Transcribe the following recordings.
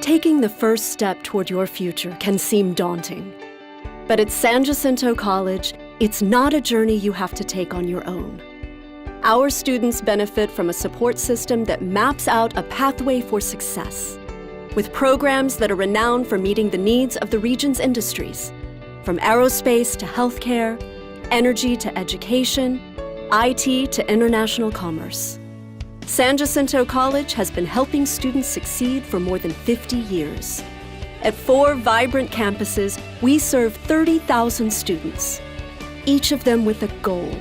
Taking the first step toward your future can seem daunting. But at San Jacinto College, it's not a journey you have to take on your own. Our students benefit from a support system that maps out a pathway for success, with programs that are renowned for meeting the needs of the region's industries, from aerospace to healthcare, energy to education, IT to international commerce. San Jacinto College has been helping students succeed for more than 50 years. At 4 vibrant campuses, we serve 30,000 students, each of them with a goal,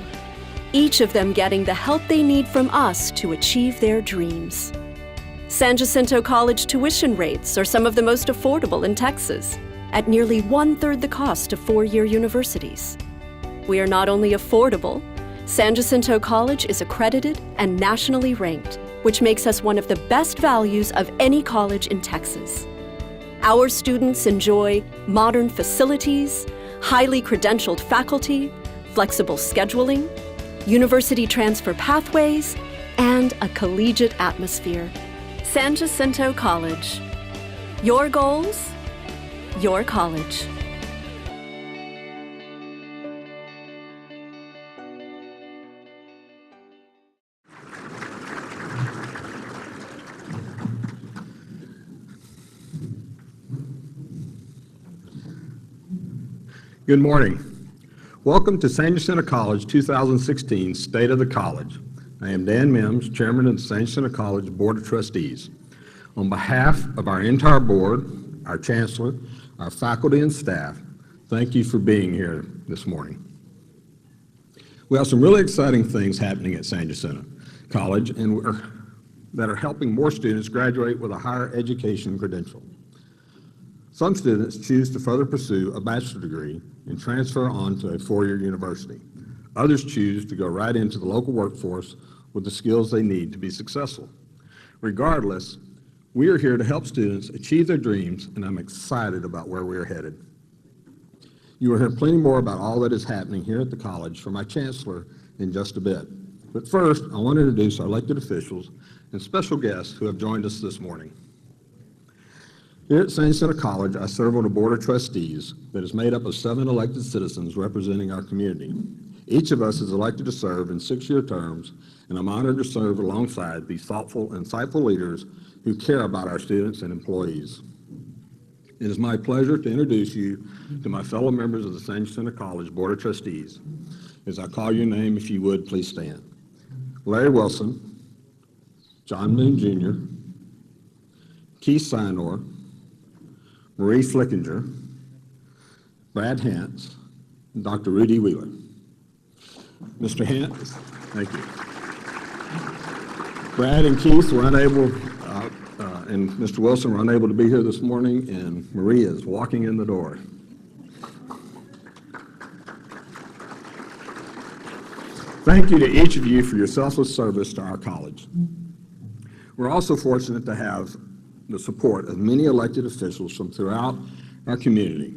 each of them getting the help they need from us to achieve their dreams. San Jacinto College tuition rates are some of the most affordable in Texas, at nearly 1/3 the cost of 4-year universities. We are not only affordable, San Jacinto College is accredited and nationally ranked, which makes us one of the best values of any college in Texas. Our students enjoy modern facilities, highly credentialed faculty, flexible scheduling, university transfer pathways, and a collegiate atmosphere. San Jacinto College. Your goals, your college. Good morning. Welcome to San Jacinto College 2016 State of the College. I am Dan Mims, Chairman of the San Jacinto College Board of Trustees. On behalf of our entire board, our chancellor, our faculty and staff, thank you for being here this morning. We have some really exciting things happening at San Jacinto College that are helping more students graduate with a higher education credential. Some students choose to further pursue a bachelor's degree and transfer on to a 4-year university. Others choose to go right into the local workforce with the skills they need to be successful. Regardless, we are here to help students achieve their dreams, and I'm excited about where we are headed. You will hear plenty more about all that is happening here at the college from my chancellor in just a bit. But first, I want to introduce our elected officials and special guests who have joined us this morning. Here at San Jacinto College, I serve on a board of trustees that is made up of 7 elected citizens representing our community. Each of us is elected to serve in 6-year terms, and I'm honored to serve alongside these thoughtful, insightful leaders who care about our students and employees. It is my pleasure to introduce you to my fellow members of the San Jacinto College Board of Trustees. As I call your name, if you would, please stand. Larry Wilson, John Moon Jr., Keith Sinor, Marie Flickinger, Brad Hantz, and Dr. Rudy Wheeler. Mr. Hantz, thank you. Brad and Keith were unable, and Mr. Wilson were unable to be here this morning, and Marie is walking in the door. Thank you to each of you for your selfless service to our college. We're also fortunate to have the support of many elected officials from throughout our community.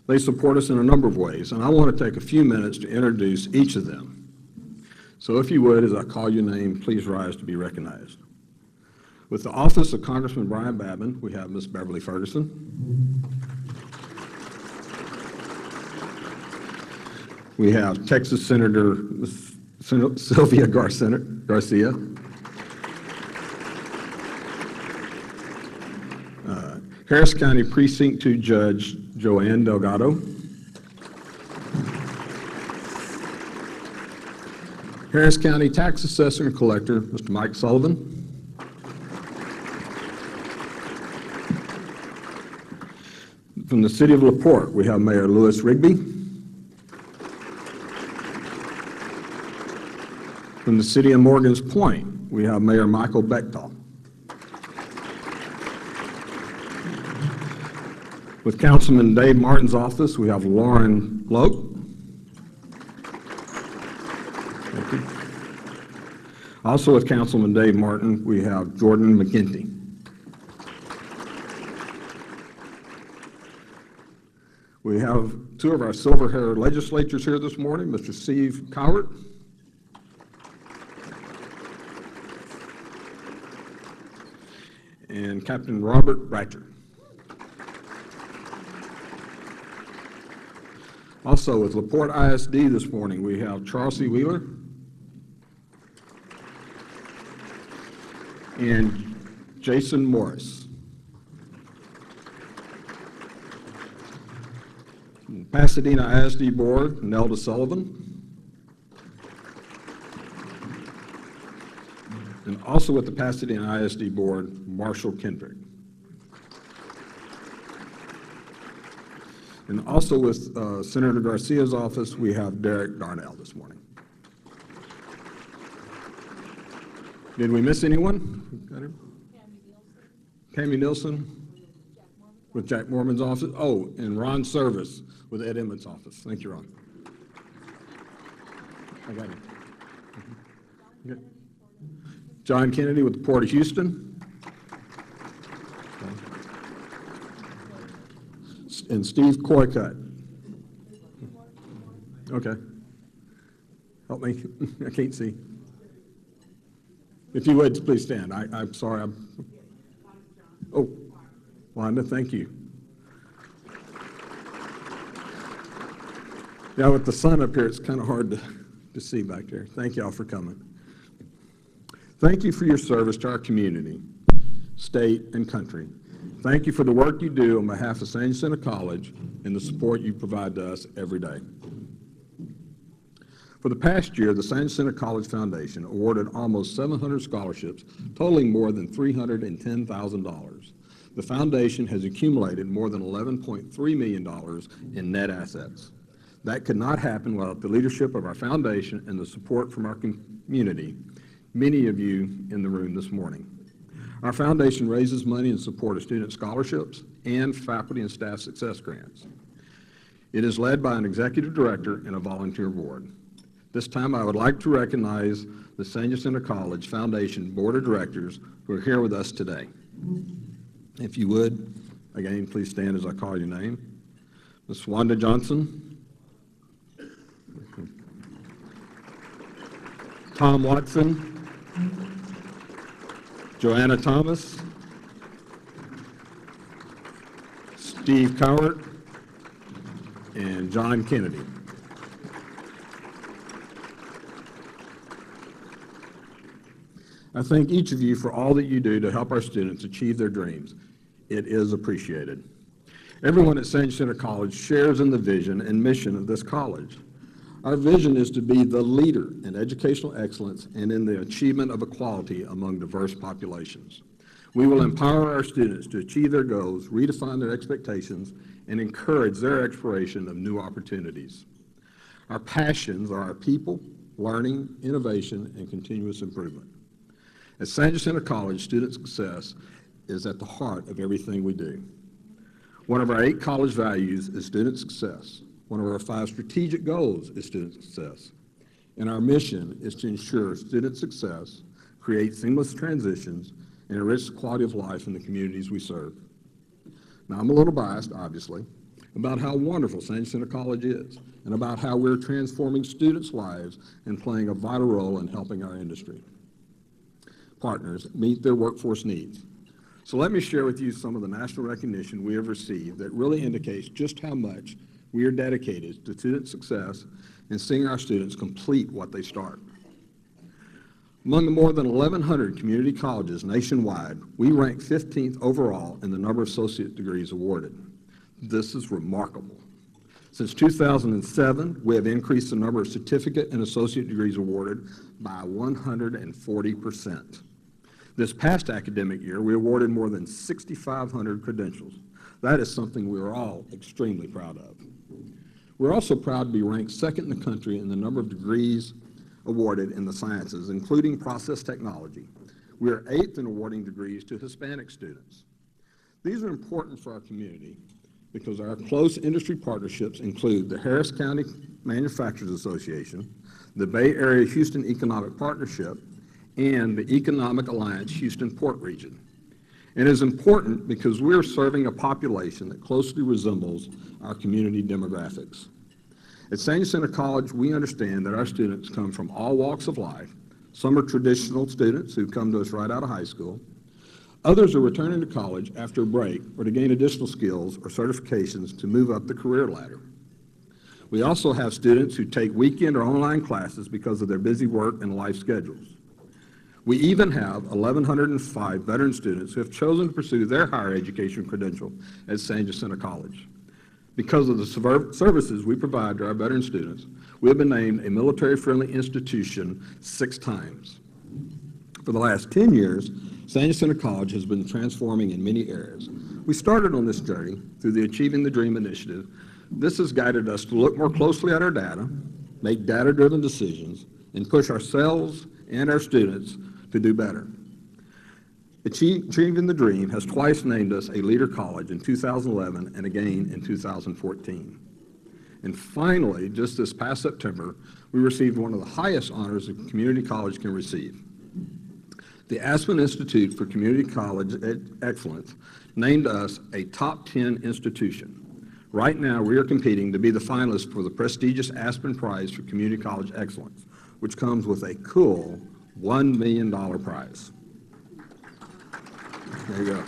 They support us in a number of ways, and I want to take a few minutes to introduce each of them. So if you would, as I call your name, please rise to be recognized. With the office of Congressman Brian Babin, we have Ms. Beverly Ferguson. We have Texas Senator Sylvia Garcia. Harris County Precinct 2 Judge Joanne Delgado. Harris County Tax Assessor and Collector, Mr. Mike Sullivan. From the City of LaPorte, we have Mayor Lewis Rigby. From the City of Morgan's Point, we have Mayor Michael Bechtel. With Councilman Dave Martin's office, we have Lauren Loke. Thank you. Also with Councilman Dave Martin, we have Jordan McGinty. We have 2 of our silver-haired legislators here this morning, Mr. Steve Cowart and Captain Robert Bratcher. Also, with LaPorte ISD this morning, we have Charles C. Wheeler and Jason Morris. Pasadena ISD Board, Nelda Sullivan. And also with the Pasadena ISD Board, Marshall Kendrick. And also with Senator Garcia's office, we have Derek Darnell this morning. Did we miss anyone? Got him? Tammy Nilsson with Jack Mormon's office. Oh, and Ron Service with Ed Emmons' office. Thank you, Ron. I got him. Okay. John Kennedy with the Port of Houston. And Steve Coycutt. Okay. Help me. I can't see. If you would, please stand. I'm sorry. Oh, Wanda, thank you. Yeah, with the sun up here, it's kind of hard to see back there. Thank you all for coming. Thank you for your service to our community, state, and country. Thank you for the work you do on behalf of San Jacinto College and the support you provide to us every day. For the past year, the San Jacinto College Foundation awarded almost 700 scholarships, totaling more than $310,000. The foundation has accumulated more than $11.3 million in net assets. That could not happen without the leadership of our foundation and the support from our community, many of you in the room this morning. Our foundation raises money in support of student scholarships and faculty and staff success grants. It is led by an executive director and a volunteer board. This time I would like to recognize the San Jacinto College Foundation Board of Directors who are here with us today. If you would, again, please stand as I call your name. Ms. Wanda Johnson. Tom Watson. Joanna Thomas. Steve Cowart. And John Kennedy. I thank each of you for all that you do to help our students achieve their dreams. It is appreciated. Everyone at San Jacinto College shares in the vision and mission of this college. Our vision is to be the leader in educational excellence and in the achievement of equality among diverse populations. We will empower our students to achieve their goals, redefine their expectations, and encourage their exploration of new opportunities. Our passions are our people, learning, innovation, and continuous improvement. At San Jacinto College, student success is at the heart of everything we do. One of our 8 college values is student success. One of our 5 strategic goals is student success. And our mission is to ensure student success, create seamless transitions, and enrich the quality of life in the communities we serve. Now, I'm a little biased, obviously, about how wonderful San Jacinto College is and about how we're transforming students' lives and playing a vital role in helping our industry partners meet their workforce needs. So let me share with you some of the national recognition we have received that really indicates just how much we are dedicated to student success and seeing our students complete what they start. Among the more than 1,100 community colleges nationwide, we rank 15th overall in the number of associate degrees awarded. This is remarkable. Since 2007, we have increased the number of certificate and associate degrees awarded by 140%. This past academic year, we awarded more than 6,500 credentials. That is something we are all extremely proud of. We're also proud to be ranked 2nd in the country in the number of degrees awarded in the sciences, including process technology. We are 8th in awarding degrees to Hispanic students. These are important for our community because our close industry partnerships include the Harris County Manufacturers Association, the Bay Area Houston Economic Partnership, and the Economic Alliance Houston Port Region. It is important because we're serving a population that closely resembles our community demographics. At San Jacinto College, we understand that our students come from all walks of life. Some are traditional students who come to us right out of high school. Others are returning to college after a break or to gain additional skills or certifications to move up the career ladder. We also have students who take weekend or online classes because of their busy work and life schedules. We even have 1,105 veteran students who have chosen to pursue their higher education credential at San Jacinto College. Because of the services we provide to our veteran students, we have been named a military-friendly institution 6 times. For the last 10 years, San Jacinto College has been transforming in many areas. We started on this journey through the Achieving the Dream initiative. This has guided us to look more closely at our data, make data-driven decisions, and push ourselves and our students to do better. Achieving the Dream has twice named us a Leader College in 2011 and again in 2014. And finally, just this past September, we received one of the highest honors a community college can receive. The Aspen Institute for Community College Excellence named us a top 10 institution. Right now, we are competing to be the finalist for the prestigious Aspen Prize for Community College Excellence, which comes with a cool $1 million prize. There you go.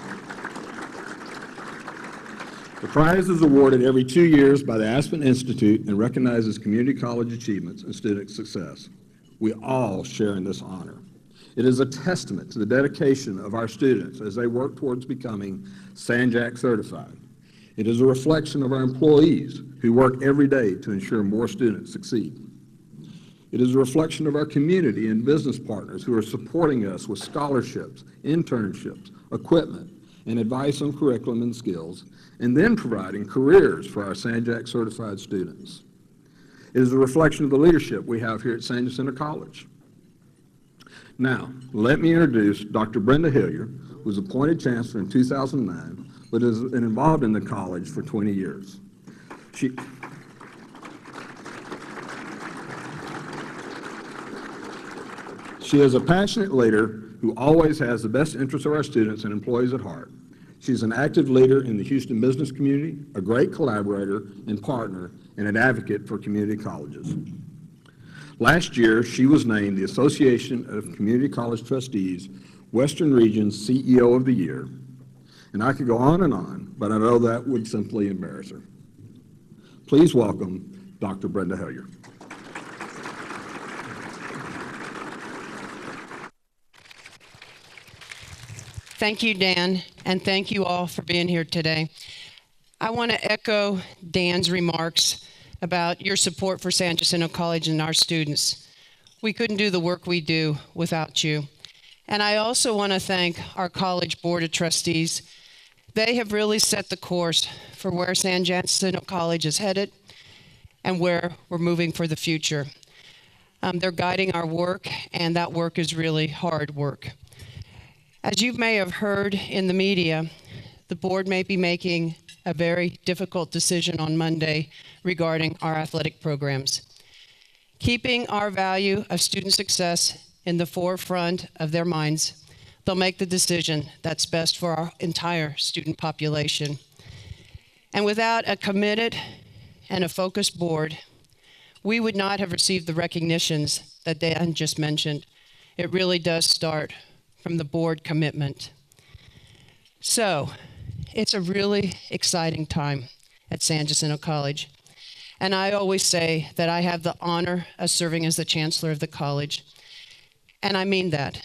The prize is awarded every 2 years by the Aspen Institute and recognizes community college achievements and student success. We all share in this honor. It is a testament to the dedication of our students as they work towards becoming SanJack certified. It is a reflection of our employees who work every day to ensure more students succeed. It is a reflection of our community and business partners who are supporting us with scholarships, internships, equipment, and advice on curriculum and skills, and then providing careers for our SanJack certified students. It is a reflection of the leadership we have here at San Jacinto College. Now, let me introduce Dr. Brenda Hillier, who was appointed chancellor in 2009, but has been involved in the college for 20 years. She is a passionate leader who always has the best interests of our students and employees at heart. She's an active leader in the Houston business community, a great collaborator and partner, and an advocate for community colleges. Last year, she was named the Association of Community College Trustees Western Region's CEO of the Year. And I could go on, but I know that would simply embarrass her. Please welcome Dr. Brenda Hillier. Thank you, Dan, and thank you all for being here today. I want to echo Dan's remarks about your support for San Jacinto College and our students. We couldn't do the work we do without you. And I also want to thank our college board of trustees. They have really set the course for where San Jacinto College is headed and where we're moving for the future. They're guiding our work, and that work is really hard work. As you may have heard in the media, the board may be making a very difficult decision on Monday regarding our athletic programs. Keeping our value of student success in the forefront of their minds, they'll make the decision that's best for our entire student population. And without a committed and a focused board, we would not have received the recognitions that Dan just mentioned. It really does start from the board commitment. So, it's a really exciting time at San Jacinto College. And I always say that I have the honor of serving as the chancellor of the college. And I mean that.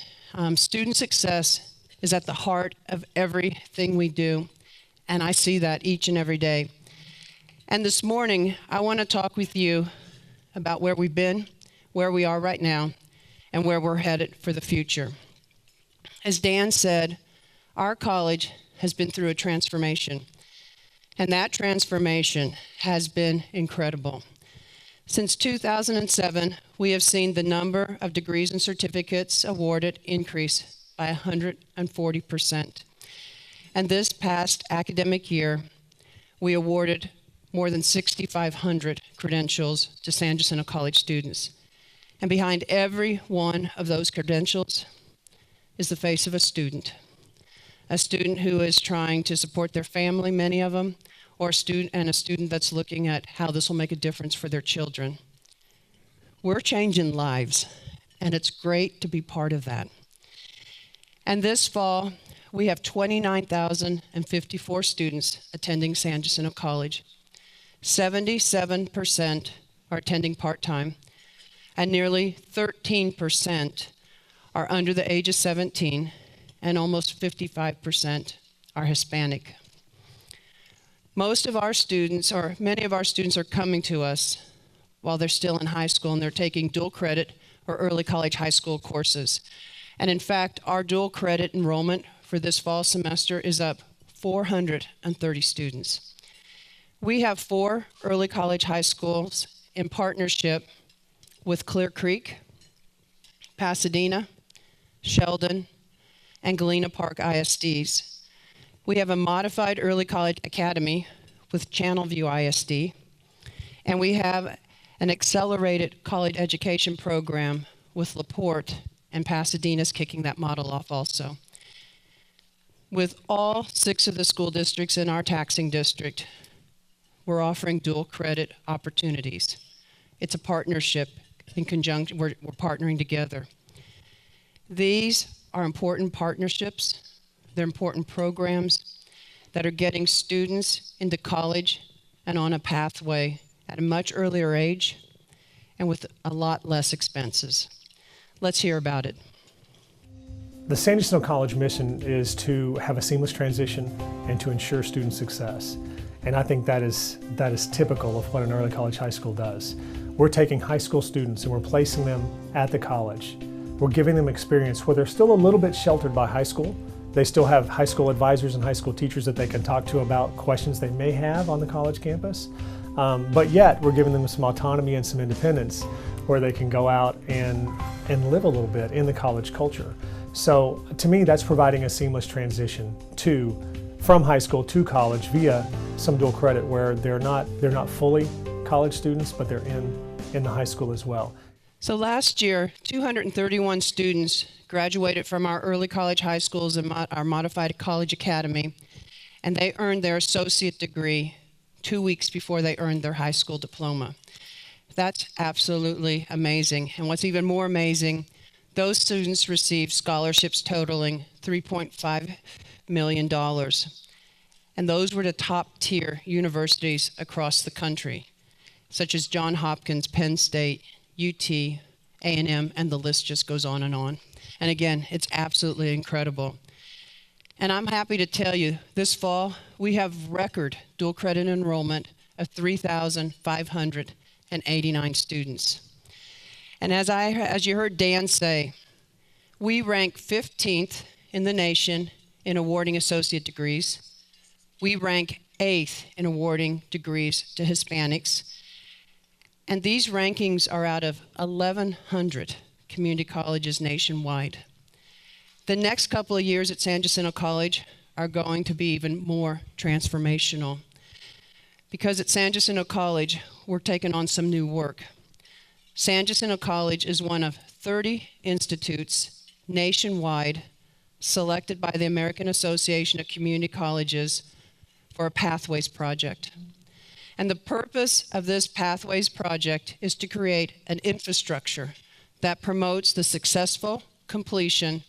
Student success is at the heart of everything we do. And I see that each and every day. And this morning, I want to talk with you about where we've been, where we are right now, and where we're headed for the future. As Dan said, our college has been through a transformation, and that transformation has been incredible. Since 2007, we have seen the number of degrees and certificates awarded increase by 140%. And this past academic year, we awarded more than 6,500 credentials to San Jacinto College students. And behind every one of those credentials is the face of a student who is trying to support their family, many of them, or a student that's looking at how this will make a difference for their children. We're changing lives, and it's great to be part of that. And this fall, we have 29,054 students attending San Jacinto College. 77% are attending part-time, and nearly 13% are under the age of 17, and almost 55% are Hispanic. Most of our students, or many of our students, are coming to us while they're still in high school, and they're taking dual credit or early college high school courses. And in fact, our dual credit enrollment for this fall semester is up 430 students. We have 4 early college high schools in partnership with Clear Creek, Pasadena, Sheldon, and Galena Park ISDs. We have a modified early college academy with Channelview ISD, and we have an accelerated college education program with LaPorte, and Pasadena's kicking that model off also. With all 6 of the school districts in our taxing district, we're offering dual credit opportunities. It's a partnership in conjunction, we're partnering together. These are important partnerships. They're important programs that are getting students into college and on a pathway at a much earlier age and with a lot less expenses. Let's hear about it. The San Jacinto College mission is to have a seamless transition and to ensure student success. And I think that is typical of what an early college high school does. We're taking high school students and we're placing them at the college. We're giving them experience where they're still a little bit sheltered by high school. They still have high school advisors and high school teachers that they can talk to about questions they may have on the college campus. But yet, we're giving them some autonomy and some independence where they can go out and live a little bit in the college culture. So to me, that's providing a seamless transition from high school to college via some dual credit where they're not fully college students, but they're in the high school as well. So last year, 231 students graduated from our early college high schools and our modified college academy, and they earned their associate degree 2 weeks before they earned their high school diploma. That's absolutely amazing. And what's even more amazing, those students received scholarships totaling $3.5 million. And those were the top tier universities across the country, such as Johns Hopkins, Penn State, UT, A&M, and the list just goes on. And again, it's absolutely incredible. And I'm happy to tell you, this fall, we have record dual credit enrollment of 3,589 students. And as you heard Dan say, we rank 15th in the nation in awarding associate degrees. We rank 8th in awarding degrees to Hispanics. And these rankings are out of 1,100 community colleges nationwide. The next couple of years at San Jacinto College are going to be even more transformational, because at San Jacinto College, we're taking on some new work. San Jacinto College is one of 30 institutes nationwide selected by the American Association of Community Colleges for a Pathways project. And the purpose of this Pathways project is to create an infrastructure that promotes the successful completion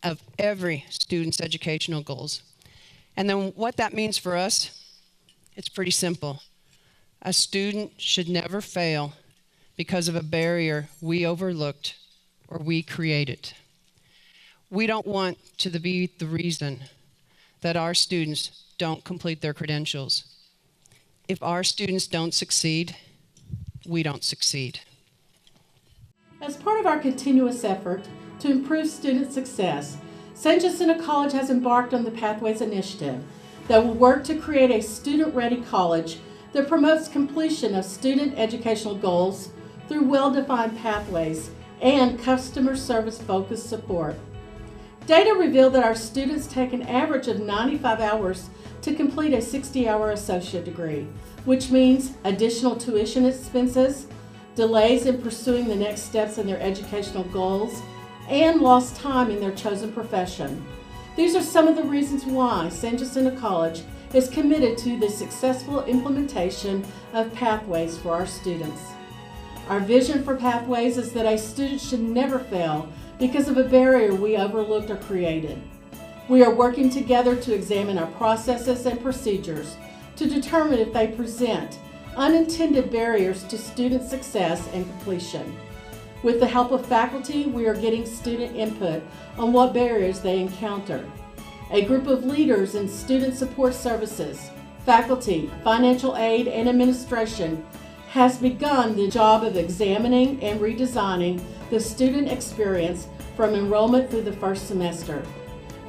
of every student's educational goals. And then what that means for us, it's pretty simple. A student should never fail because of a barrier we overlooked or we created. We don't want to be the reason that our students don't complete their credentials. If our students don't succeed, we don't succeed. As part of our continuous effort to improve student success, San Jacinto College has embarked on the Pathways Initiative that will work to create a student-ready college that promotes completion of student educational goals through well-defined pathways and customer service-focused support. Data reveal that our students take an average of 95 hours to complete a 60-hour associate degree, which means additional tuition expenses, delays in pursuing the next steps in their educational goals, and lost time in their chosen profession. These are some of the reasons why San Jacinto College is committed to the successful implementation of Pathways for our students. Our vision for Pathways is that a student should never fail because of a barrier we overlooked or created. We are working together to examine our processes and procedures to determine if they present unintended barriers to student success and completion. With the help of faculty, we are getting student input on what barriers they encounter. A group of leaders in student support services, faculty, financial aid, and administration has begun the job of examining and redesigning the student experience from enrollment through the first semester.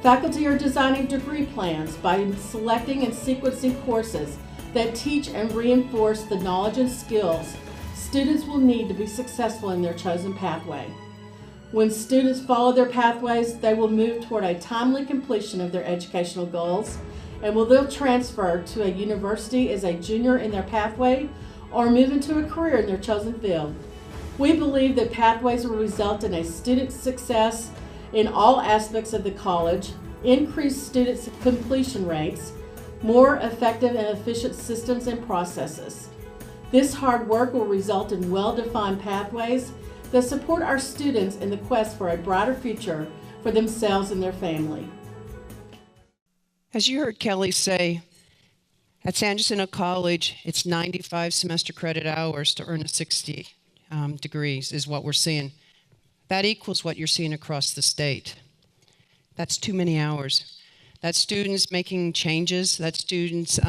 Faculty are designing degree plans by selecting and sequencing courses that teach and reinforce the knowledge and skills students will need to be successful in their chosen pathway. When students follow their pathways, they will move toward a timely completion of their educational goals and will then transfer to a university as a junior in their pathway or move into a career in their chosen field. We believe that pathways will result in a student's success in all aspects of the college, increased student completion rates, more effective and efficient systems and processes. This hard work will result in well-defined pathways that support our students in the quest for a brighter future for themselves and their family. As you heard Kelly say, at San Jacinto College, it's 95 semester credit hours to earn a 60 degrees is what we're seeing. That equals what you're seeing across the state. That's too many hours. That's students making changes. That's students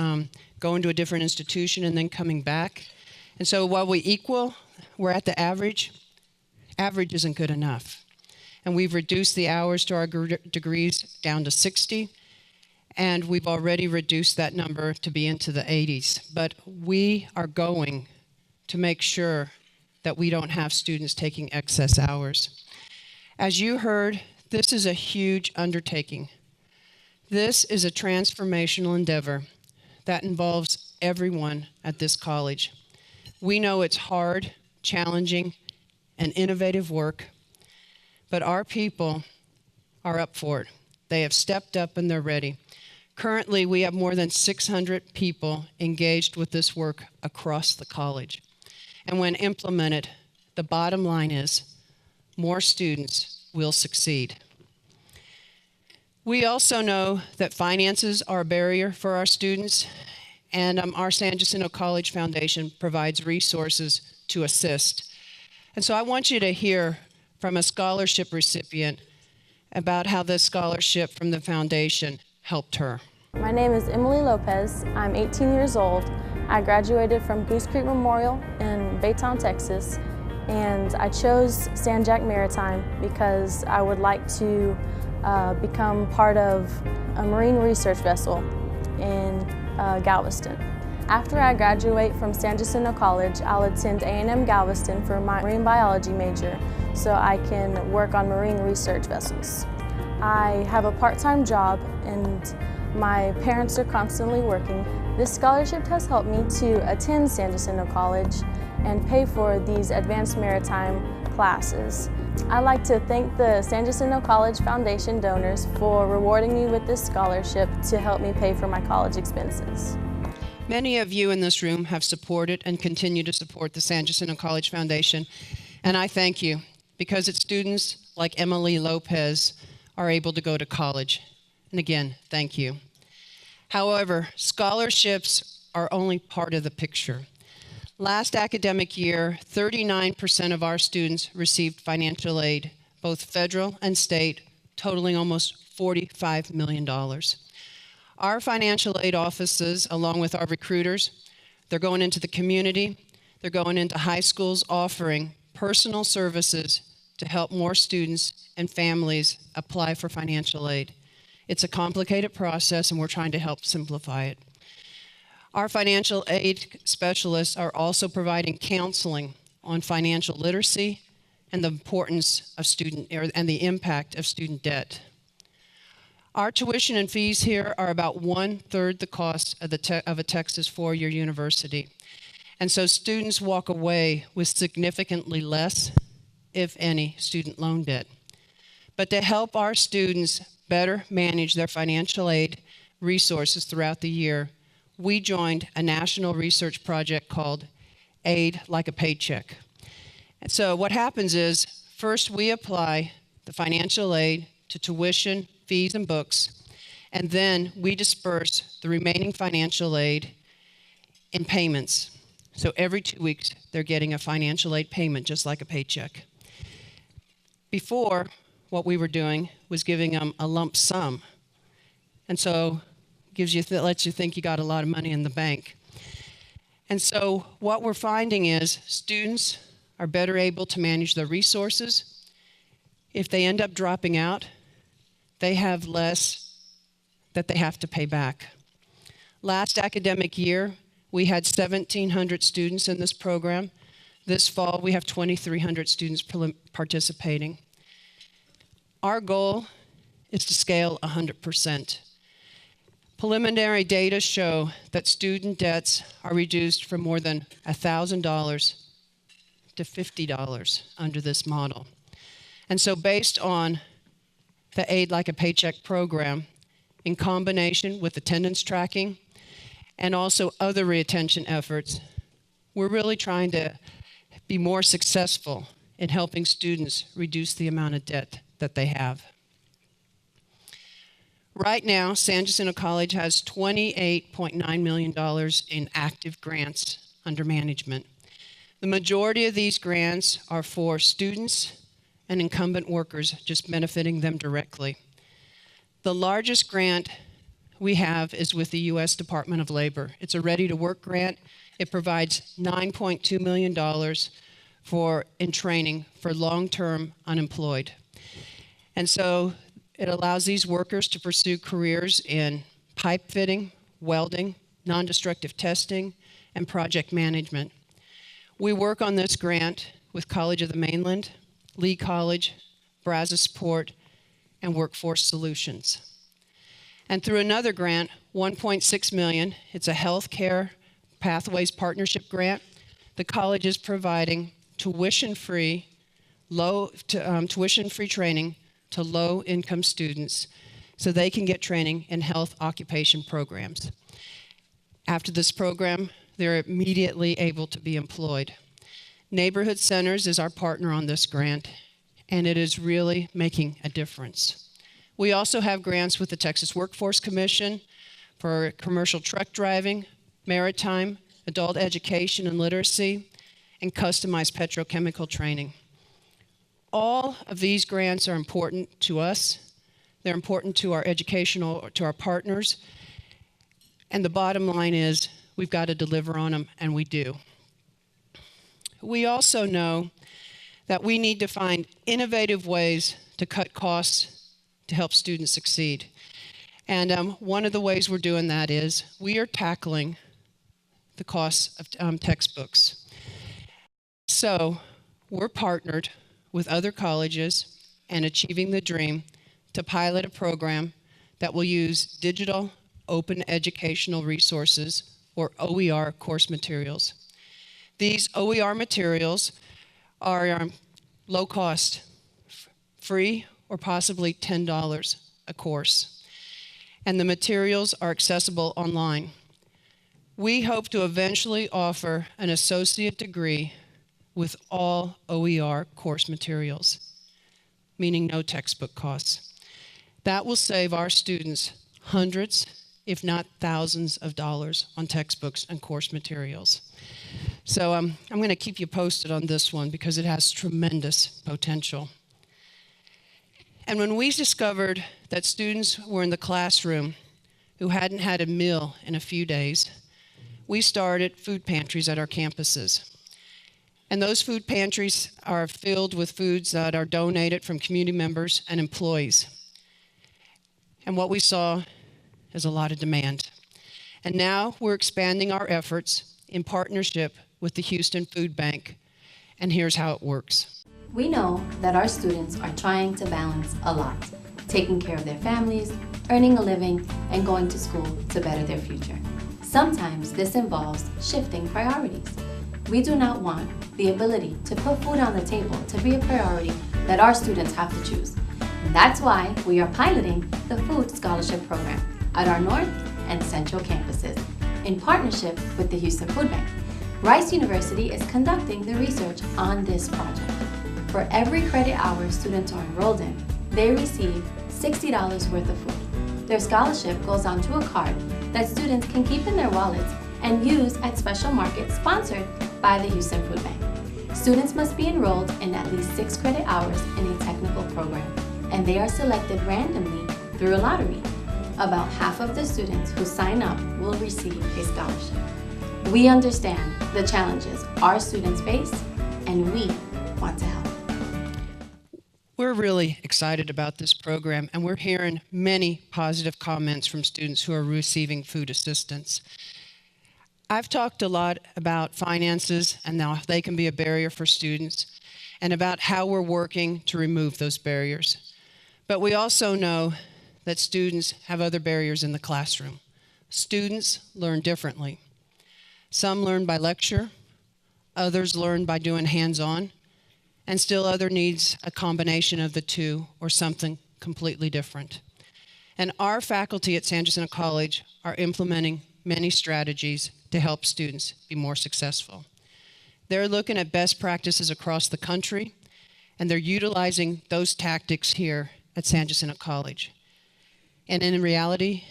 going to a different institution and then coming back. And so while we're at the average. Average isn't good enough. And we've reduced the hours to our degrees down to 60. And we've already reduced that number to be into the 80s. But we are going to make sure that we don't have students taking excess hours. As you heard, this is a huge undertaking. This is a transformational endeavor that involves everyone at this college. We know it's hard, challenging, and innovative work, but our people are up for it. They have stepped up and they're ready. Currently, we have more than 600 people engaged with this work across the college. And when implemented, the bottom line is more students will succeed. We also know that finances are a barrier for our students, and our San Jacinto College Foundation provides resources to assist. And so I want you to hear from a scholarship recipient about how this scholarship from the foundation helped her. My name is Emily Lopez. I'm 18 years old. I graduated from Goose Creek Memorial in Baytown, Texas, and I chose San Jac Maritime because I would like to become part of a marine research vessel in Galveston. After I graduate from San Jacinto College, I'll attend A&M Galveston for my marine biology major so I can work on marine research vessels. I have a part-time job and my parents are constantly working. This scholarship has helped me to attend San Jacinto College and pay for these advanced maritime classes. I'd like to thank the San Jacinto College Foundation donors for rewarding me with this scholarship to help me pay for my college expenses. Many of you in this room have supported and continue to support the San Jacinto College Foundation, and I thank you because it's students like Emily Lopez are able to go to college. And again, thank you. However, scholarships are only part of the picture. Last academic year, 39% of our students received financial aid, both federal and state, totaling almost $45 million. Our financial aid offices, along with our recruiters, they're going into the community, they're going into high schools offering personal services to help more students and families apply for financial aid. It's a complicated process and we're trying to help simplify it. Our financial aid specialists are also providing counseling on financial literacy and the importance of and the impact of student debt. Our tuition and fees here are about 1/3 the cost of a Texas four-year university. And so students walk away with significantly less, if any, student loan debt. But to help our students better manage their financial aid resources throughout the year, we joined a national research project called Aid Like a Paycheck. And so what happens is, first we apply the financial aid to tuition fees, and books, and then we disperse the remaining financial aid in payments. So every 2 weeks, they're getting a financial aid payment, just like a paycheck. Before, what we were doing was giving them a lump sum. And so lets you think you got a lot of money in the bank. And so what we're finding is students are better able to manage their resources. If they end up dropping out, they have less that they have to pay back. Last academic year, we had 1,700 students in this program. This fall, we have 2,300 students participating. Our goal is to scale 100%. Preliminary data show that student debts are reduced from more than $1,000 to $50 under this model. And so based on the Aid Like a Paycheck program, in combination with attendance tracking and also other retention efforts, we're really trying to be more successful in helping students reduce the amount of debt that they have. Right now, San Jacinto College has $28.9 million in active grants under management. The majority of these grants are for students and incumbent workers, just benefiting them directly. The largest grant we have is with the U.S. Department of Labor. It's a ready-to-work grant. It provides $9.2 million in training for long-term unemployed. And so it allows these workers to pursue careers in pipe fitting, welding, non-destructive testing, and project management. We work on this grant with College of the Mainland, Lee College, Brazos Support, and Workforce Solutions. And through another grant, $1.6 million, it's a healthcare pathways partnership grant. The college is providing tuition-free training to low-income students so they can get training in health occupation programs. After this program, they're immediately able to be employed. Neighborhood Centers is our partner on this grant, and it is really making a difference. We also have grants with the Texas Workforce Commission for commercial truck driving, maritime, adult education and literacy, and customized petrochemical training. All of these grants are important to us. They're important to our partners. And the bottom line is we've got to deliver on them, and we do. We also know that we need to find innovative ways to cut costs to help students succeed. And one of the ways we're doing that is we are tackling the costs of textbooks. So we're partnered with other colleges and Achieving the Dream to pilot a program that will use digital open educational resources, or OER, course materials. These OER materials are low cost, free, or possibly $10 a course. And the materials are accessible online. We hope to eventually offer an associate degree with all OER course materials, meaning no textbook costs. That will save our students hundreds, if not thousands of dollars on textbooks and course materials. So I'm going to keep you posted on this one because it has tremendous potential. And when we discovered that students were in the classroom who hadn't had a meal in a few days, we started food pantries at our campuses. And those food pantries are filled with foods that are donated from community members and employees. And what we saw is a lot of demand. And now we're expanding our efforts in partnership with the Houston Food Bank. And here's how it works. We know that our students are trying to balance a lot, taking care of their families, earning a living, and going to school to better their future. Sometimes this involves shifting priorities. We do not want the ability to put food on the table to be a priority that our students have to choose. And that's why we are piloting the Food Scholarship Program at our North and Central campuses in partnership with the Houston Food Bank. Rice University is conducting the research on this project. For every credit hour students are enrolled in, they receive $60 worth of food. Their scholarship goes onto a card that students can keep in their wallets and use at special markets sponsored by the Houston Food Bank. Students must be enrolled in at least 6 credit hours in a technical program, and they are selected randomly through a lottery. About half of the students who sign up will receive a scholarship. We understand the challenges our students face, and we want to help. We're really excited about this program, and we're hearing many positive comments from students who are receiving food assistance. I've talked a lot about finances and how they can be a barrier for students, and about how we're working to remove those barriers. But we also know that students have other barriers in the classroom. Students learn differently. Some learn by lecture, others learn by doing hands-on, and still other needs a combination of the two or something completely different. And our faculty at San Jacinto College are implementing many strategies to help students be more successful. They're looking at best practices across the country, and they're utilizing those tactics here at San Jacinto College. And in reality,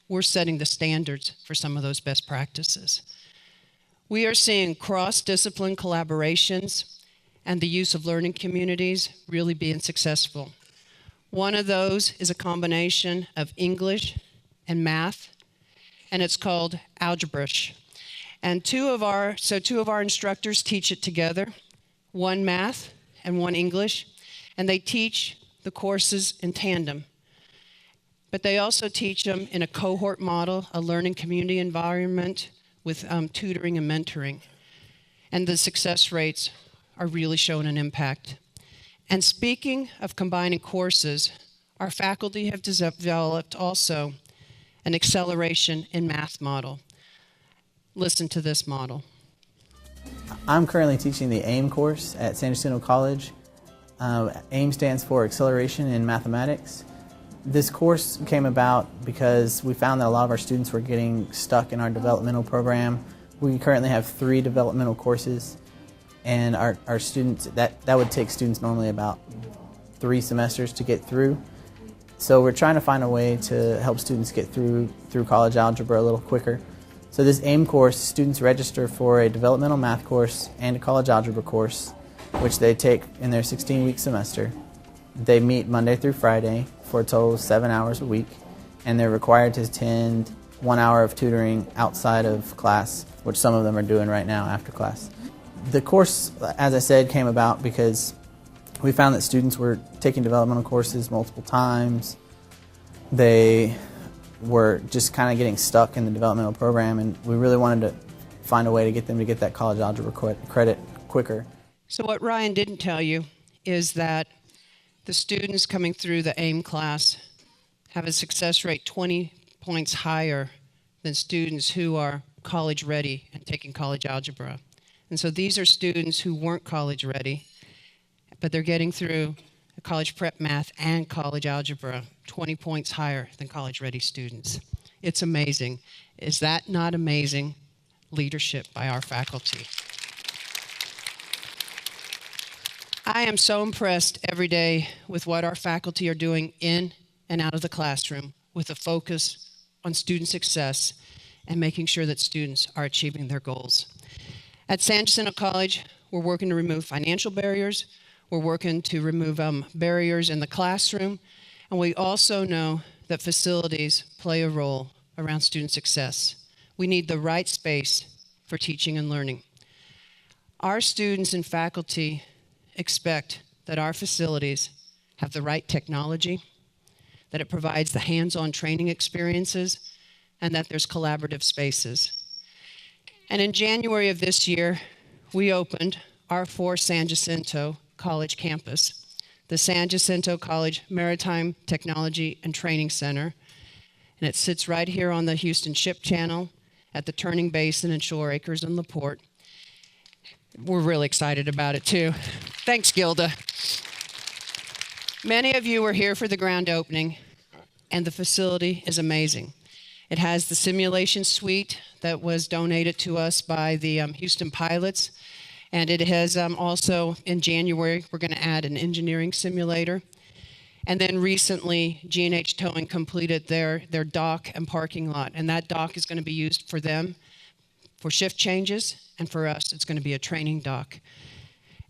we're setting the standards for some of those best practices. We are seeing cross-discipline collaborations and the use of learning communities really being successful. One of those is a combination of English and math, and it's called Algebraish. And two of our instructors teach it together, one math and one English, and they teach the courses in tandem. But they also teach them in a cohort model, a learning community environment with tutoring and mentoring. And the success rates are really showing an impact. And speaking of combining courses, our faculty have developed also an acceleration in math model. Listen to this model. I'm currently teaching the AIM course at San Jacinto College. AIM stands for Acceleration in Mathematics. This course came about because we found that a lot of our students were getting stuck in our developmental program. We currently have 3 developmental courses, and our students, that would take students normally about 3 semesters to get through. So we're trying to find a way to help students get through college algebra a little quicker. So this AIM course, students register for a developmental math course and a college algebra course, which they take in their 16-week semester. They meet Monday through Friday for a total of 7 hours a week, and they're required to attend 1 hour of tutoring outside of class, which some of them are doing right now after class. The course, as I said, came about because we found that students were taking developmental courses multiple times. They were just kind of getting stuck in the developmental program, and we really wanted to find a way to get them to get that college algebra credit quicker. So what Ryan didn't tell you is that the students coming through the AIM class have a success rate 20 points higher than students who are college ready and taking college algebra. And so these are students who weren't college ready, but they're getting through college prep math and college algebra 20 points higher than college ready students. It's amazing. Is that not amazing leadership by our faculty? I am so impressed every day with what our faculty are doing in and out of the classroom with a focus on student success and making sure that students are achieving their goals. At San Jacinto College, we're working to remove financial barriers. We're working to remove barriers in the classroom. And we also know that facilities play a role around student success. We need the right space for teaching and learning. Our students and faculty expect that our facilities have the right technology, that it provides the hands-on training experiences, and that there's collaborative spaces. And in January of this year, we opened our 4 San Jacinto College campus, the San Jacinto College Maritime Technology and Training Center. And it sits right here on the Houston Ship Channel at the Turning Basin and Shore Acres in LaPorte. We're really excited about it too. Thanks, Gilda. Many of you were here for the grand opening, and the facility is amazing. It has the simulation suite that was donated to us by the Houston pilots, and it has also, in January, we're going to add an engineering simulator. And then recently, G&H Towing completed their dock and parking lot, and that dock is going to be used for them for shift changes, and for us, it's going to be a training dock.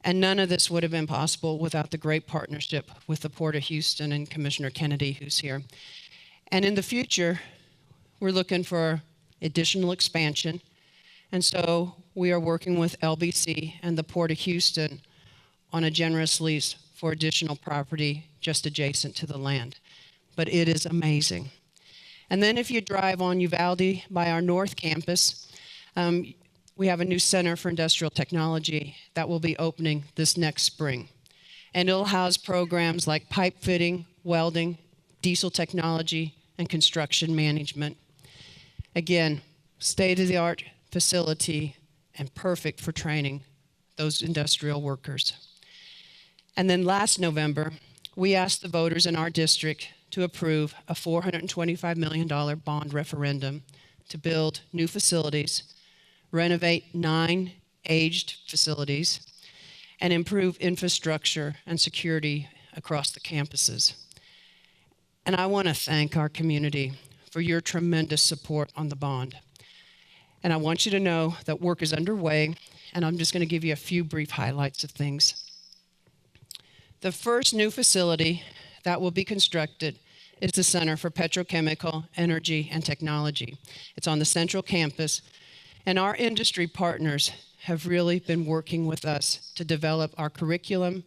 And none of this would have been possible without the great partnership with the Port of Houston and Commissioner Kennedy, who's here. And in the future, we're looking for additional expansion. And so we are working with LBC and the Port of Houston on a generous lease for additional property just adjacent to the land. But it is amazing. And then if you drive on Uvalde by our North Campus, we have a new Center for Industrial Technology that will be opening this next spring. And it'll house programs like pipe fitting, welding, diesel technology, and construction management. Again, state-of-the-art facility and perfect for training those industrial workers. And then last November, we asked the voters in our district to approve a $425 million bond referendum to build new facilities, renovate 9 aged facilities, and improve infrastructure and security across the campuses. And I want to thank our community for your tremendous support on the bond. And I want you to know that work is underway, and I'm just going to give you a few brief highlights of things. The first new facility that will be constructed is the Center for Petrochemical, Energy, and Technology. It's on the central campus, and our industry partners have really been working with us to develop our curriculum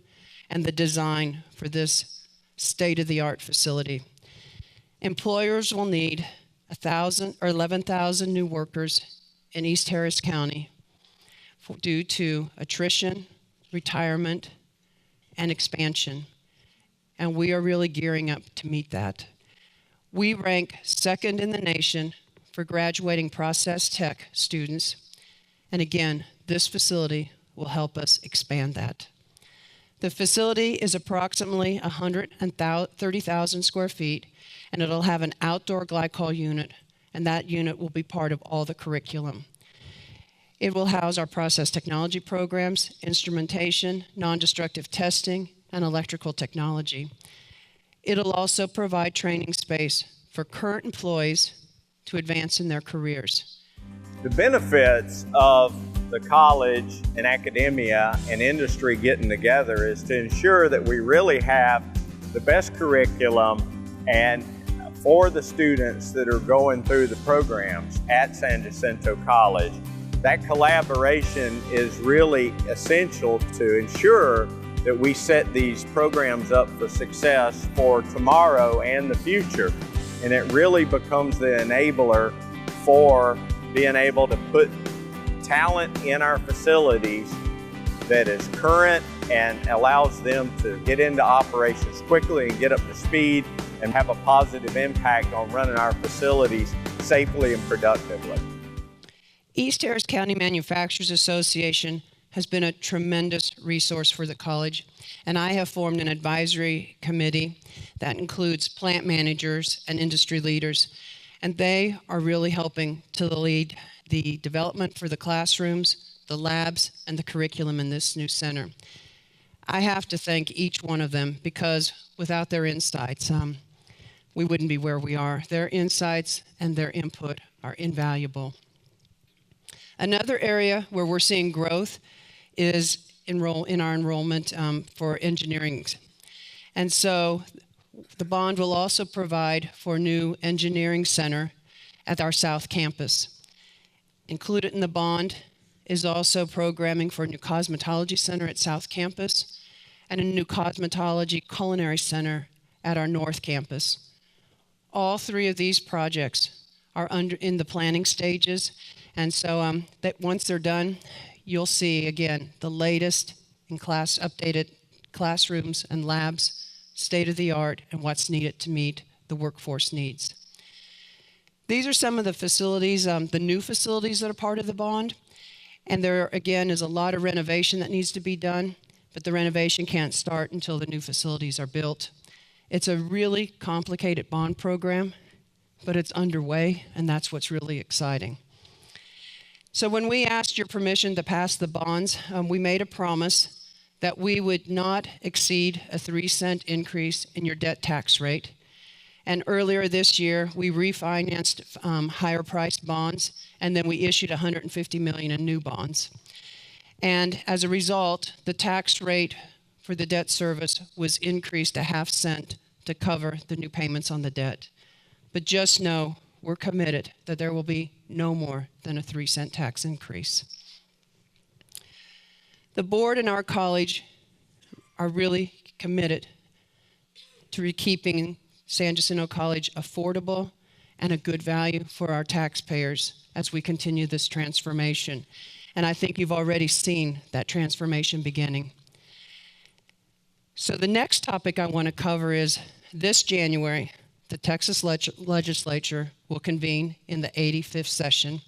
and the design for this state-of-the-art facility. Employers will need 11,000 new workers in East Harris County due to attrition, retirement, and expansion. And we are really gearing up to meet that. We rank second in the nation for graduating process tech students. And again, this facility will help us expand that. The facility is approximately 130,000 square feet, and it'll have an outdoor glycol unit, and that unit will be part of all the curriculum. It will house our process technology programs, instrumentation, non-destructive testing, and electrical technology. It'll also provide training space for current employees to advance in their careers. The benefits of the college and academia and industry getting together is to ensure that we really have the best curriculum and for the students that are going through the programs at San Jacinto College. That collaboration is really essential to ensure that we set these programs up for success for tomorrow and the future. And it really becomes the enabler for being able to put talent in our facilities that is current and allows them to get into operations quickly and get up to speed and have a positive impact on running our facilities safely and productively. East Harris County Manufacturers Association has been a tremendous resource for the college, and I have formed an advisory committee that includes plant managers and industry leaders, and they are really helping to lead the development for the classrooms, the labs, and the curriculum in this new center. I have to thank each one of them because without their insights, we wouldn't be where we are. Their insights and their input are invaluable. Another area where we're seeing growth is in our enrollment for engineering. And so the bond will also provide for a new engineering center at our South Campus. Included in the bond is also programming for a new cosmetology center at South Campus and a new cosmetology culinary center at our North Campus. All 3 of these projects are in the planning stages, and so that once they're done, you'll see, again, the latest in updated classrooms and labs, state-of-the-art, and what's needed to meet the workforce needs. These are some of the facilities, the new facilities that are part of the bond. And there, again, is a lot of renovation that needs to be done, but the renovation can't start until the new facilities are built. It's a really complicated bond program, but it's underway, and that's what's really exciting. So when we asked your permission to pass the bonds, we made a promise that we would not exceed a 3-cent increase in your debt tax rate. And earlier this year, we refinanced higher priced bonds, and then we issued $150 million in new bonds. And as a result, the tax rate for the debt service was increased a half cent to cover the new payments on the debt. But just know we're committed that there will be no more than a 3-cent tax increase. The board and our college are really committed to keeping San Jacinto College affordable and a good value for our taxpayers as we continue this transformation. And I think you've already seen that transformation beginning. So the next topic I want to cover is this January, the Texas legislature will convene in the 85th session,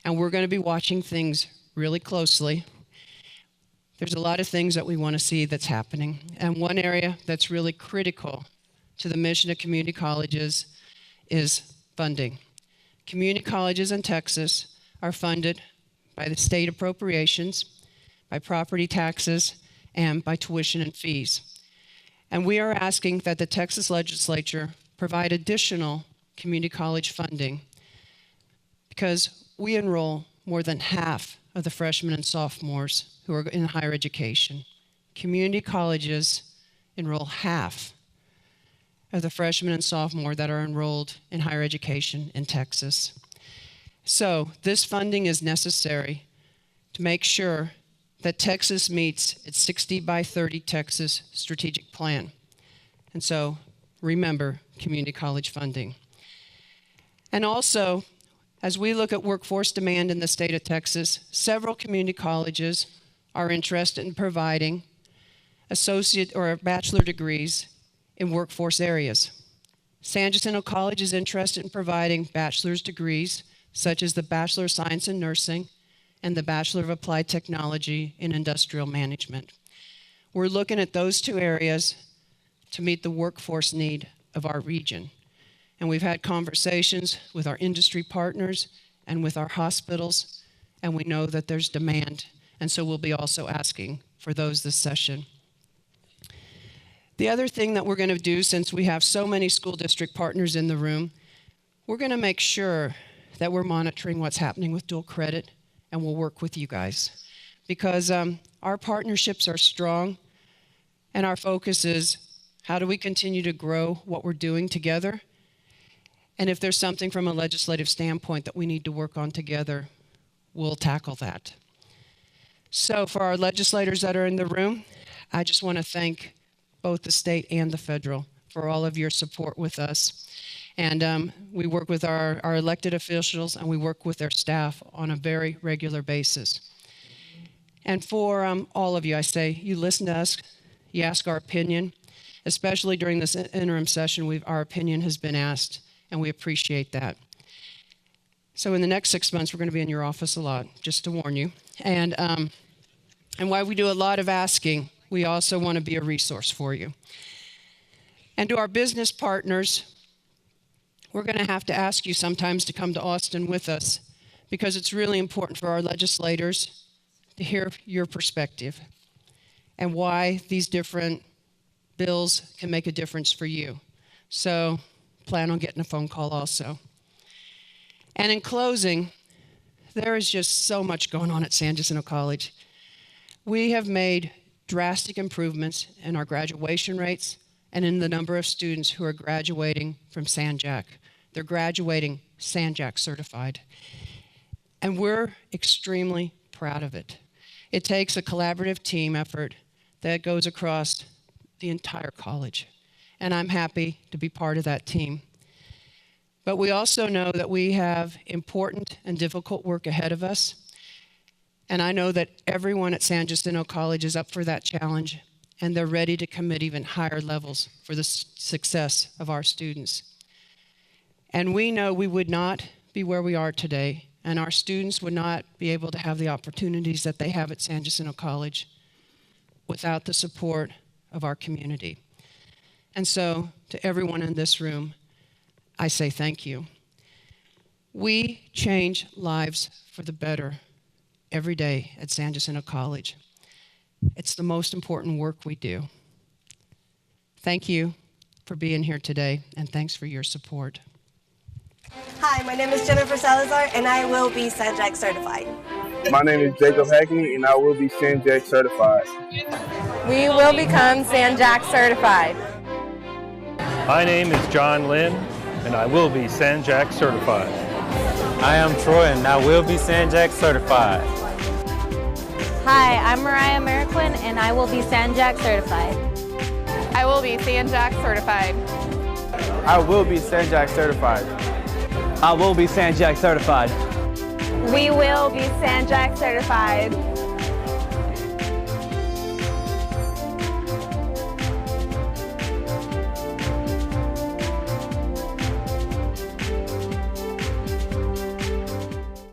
and we're going to be watching things really closely. There's a lot of things that we want to see that's happening, and one area that's really critical to the mission of community colleges is funding. Community colleges in Texas are funded by the state appropriations, by property taxes, and by tuition and fees. And we are asking that the Texas legislature provide additional community college funding because we enroll more than half of the freshmen and sophomores who are in higher education. Community colleges enroll half of the freshmen and sophomore that are enrolled in higher education in Texas. So this funding is necessary to make sure that Texas meets its 60 by 30 Texas strategic plan. And so remember community college funding. And also, as we look at workforce demand in the state of Texas, several community colleges are interested in providing associate or bachelor degrees in workforce areas. San Jacinto College is interested in providing bachelor's degrees, such as the Bachelor of Science in Nursing and the Bachelor of Applied Technology in Industrial Management. We're looking at those two areas to meet the workforce need of our region. And we've had conversations with our industry partners and with our hospitals, and we know that there's demand. And so we'll be also asking for those this session. The other thing that we're going to do, since we have so many school district partners in the room, we're going to make sure that we're monitoring what's happening with dual credit, and we'll work with you guys. Because our partnerships are strong, and our focus is how do we continue to grow what we're doing together? And if there's something from a legislative standpoint that we need to work on together, we'll tackle that. So for our legislators that are in the room, I just want to thank both the state and the federal for all of your support with us. And we work with our elected officials, and we work with their staff on a very regular basis. And for all of you, I say, you listen to us, you ask our opinion, especially during this interim session, our opinion has been asked, and we appreciate that. So in the next 6 months, we're going to be in your office a lot, just to warn you. And while we do a lot of asking, we also want to be a resource for you. And to our business partners, we're going to have to ask you sometimes to come to Austin with us because it's really important for our legislators to hear your perspective and why these different bills can make a difference for you. So plan on getting a phone call also. And in closing, there is just so much going on at San Jacinto College. We have made drastic improvements in our graduation rates and in the number of students who are graduating from SanJac. They're graduating SanJac certified. And we're extremely proud of it. It takes a collaborative team effort that goes across the entire college. And I'm happy to be part of that team. But we also know that we have important and difficult work ahead of us. And I know that everyone at San Jacinto College is up for that challenge, and they're ready to commit even higher levels for the success of our students. And we know we would not be where we are today, and our students would not be able to have the opportunities that they have at San Jacinto College without the support of our community. And so, to everyone in this room, I say thank you. We change lives for the better every day at San Jacinto College. It's the most important work we do. Thank you for being here today, and thanks for your support. Hi, my name is Jennifer Salazar, and I will be SANJAC certified. My name is Jacob Hackney, and I will be SANJAC certified. We will become SANJAC certified. My name is John Lynn, and I will be SANJAC certified. I am Troy, and I will be SANJAC certified. Hi, I'm Mariah Merriquin, and I will be SANJAC certified. I will be SANJAC certified. I will be SANJAC certified. I will be SANJAC certified. We will be SANJAC certified.